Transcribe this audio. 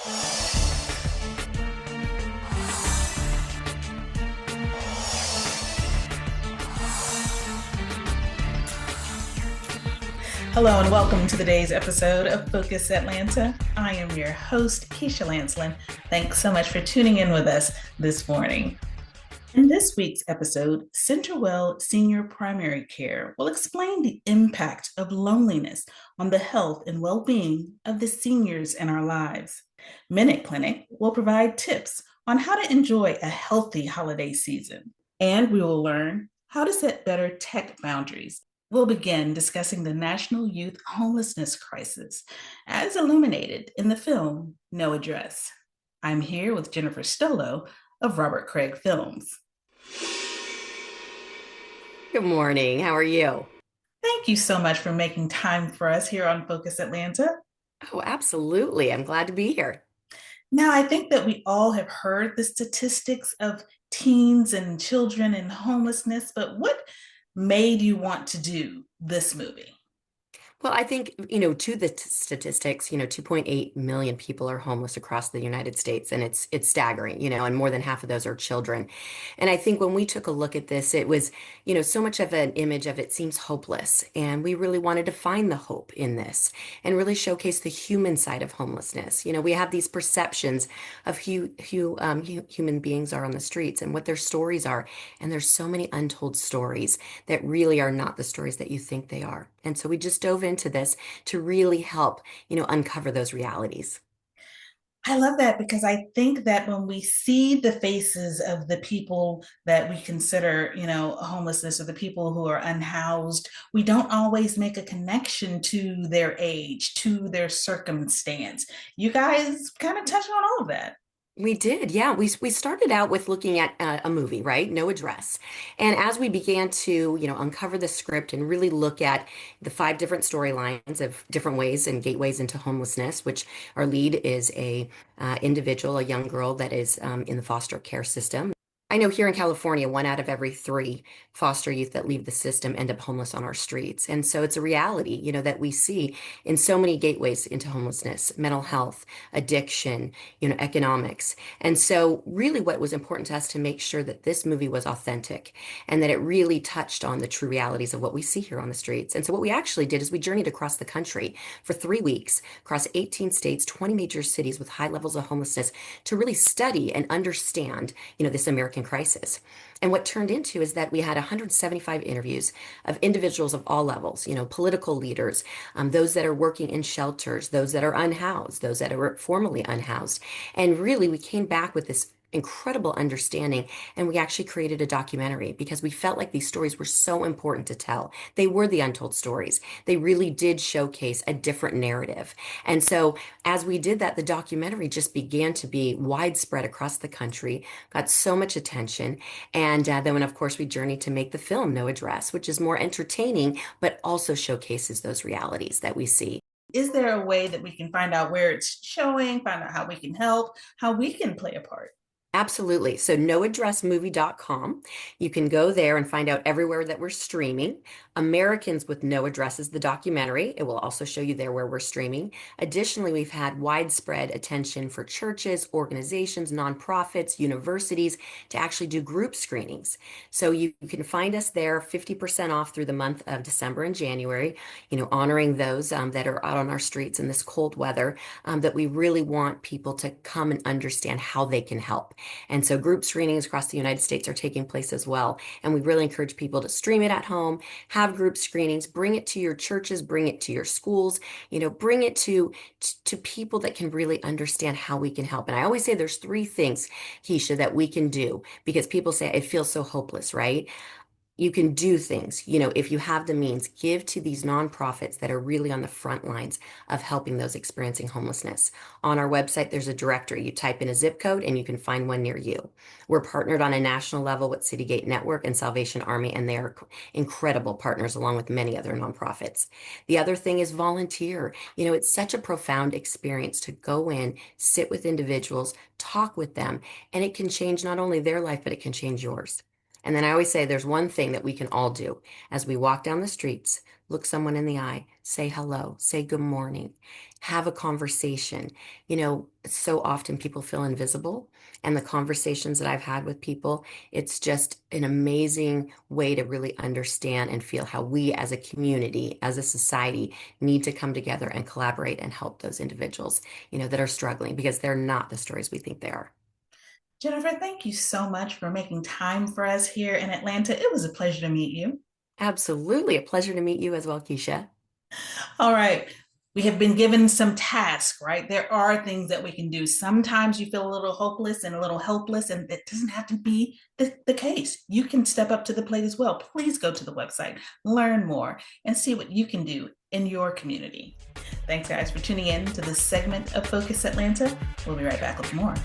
Hello and welcome to today's episode of Focus Atlanta. I am your host, Keisha Lancelin. Thanks so much for tuning in with us this morning. In this week's episode, CenterWell Senior Primary Care will explain the impact of loneliness on the health and well-being of the seniors in our lives. Minute Clinic will provide tips on how to enjoy a healthy holiday season. And we will learn how to set better tech boundaries. We'll begin discussing the national youth homelessness crisis as illuminated in the film No Address. I'm here with Jennifer Stolo of Robert Craig Films. Good morning. How are you? Thank you so much for making time for us here on Focus Atlanta. Oh, absolutely. I'm glad to be here. Now, I think that we all have heard the statistics of teens and children and homelessness, but what made you want to do this movie? Well, I think, to the statistics, 2.8 million people are homeless across the United States, and it's staggering, and more than half of those are children. And I think when we took a look at this, it was, so much of an image of it seems hopeless, and we really wanted to find the hope in this and really showcase the human side of homelessness. We have these perceptions of who human beings are on the streets and what their stories are, and there's so many untold stories that really are not the stories that you think they are. And so we just dove into this to really help, uncover those realities. I love that because I think that when we see the faces of the people that we consider, homelessness or the people who are unhoused, we don't always make a connection to their age, to their circumstance. You guys kind of touch on all of that. We did, yeah. We started out with looking at a movie, right? No Address. And as we began to, uncover the script and really look at the five different storylines of different ways and gateways into homelessness, which our lead is a individual, a young girl that is in the foster care system. I know here in California, one out of every three foster youth that leave the system end up homeless on our streets. And so it's a reality, that we see in so many gateways into homelessness, mental health, addiction, economics. And so really what was important to us to make sure that this movie was authentic and that it really touched on the true realities of what we see here on the streets. And so what we actually did is we journeyed across the country for 3 weeks, across 18 states, 20 major cities with high levels of homelessness to really study and understand, this American crisis. And what turned into is that we had 175 interviews of individuals of all levels, political leaders, those that are working in shelters, those that are unhoused, those that are formerly unhoused. And really, we came back with this incredible understanding, and we actually created a documentary because we felt like these stories were so important to tell. They were the untold stories. They really did showcase a different narrative. And so as we did that, the documentary just began to be widespread across the country, got so much attention. And then, of course, we journeyed to make the film No Address, which is more entertaining, but also showcases those realities that we see. Is there a way that we can find out where it's showing, find out how we can help, how we can play a part? Absolutely. So noaddressmovie.com. You can go there and find out everywhere that we're streaming. Americans with No Address is the documentary. It will also show you there where we're streaming. Additionally, we've had widespread attention for churches, organizations, nonprofits, universities to actually do group screenings. So you can find us there 50% off through the month of December and January, honoring those that are out on our streets in this cold weather, that we really want people to come and understand how they can help. And so group screenings across the United States are taking place as well. And we really encourage people to stream it at home, have group screenings, bring it to your churches, bring it to your schools, bring it to people that can really understand how we can help. And I always say there's three things, Keisha, that we can do because people say it feels so hopeless, right? You can do things, if you have the means, give to these nonprofits that are really on the front lines of helping those experiencing homelessness. On our website, there's a directory. You type in a zip code and you can find one near you. We're partnered on a national level with Citygate Network and Salvation Army, and they are incredible partners along with many other nonprofits. The other thing is volunteer. It's such a profound experience to go in, sit with individuals, talk with them, and it can change not only their life, but it can change yours. And then I always say there's one thing that we can all do as we walk down the streets, look someone in the eye, say hello, say good morning, have a conversation. So often people feel invisible. And the conversations that I've had with people, it's just an amazing way to really understand and feel how we as a community, as a society, need to come together and collaborate and help those individuals, that are struggling because they're not the stories we think they are. Jennifer, thank you so much for making time for us here in Atlanta. It was a pleasure to meet you. Absolutely. A pleasure to meet you as well, Keisha. All right. We have been given some tasks, right? There are things that we can do. Sometimes you feel a little hopeless and a little helpless, and it doesn't have to be the case. You can step up to the plate as well. Please go to the website, learn more, and see what you can do in your community. Thanks, guys, for tuning in to this segment of Focus Atlanta. We'll be right back with more.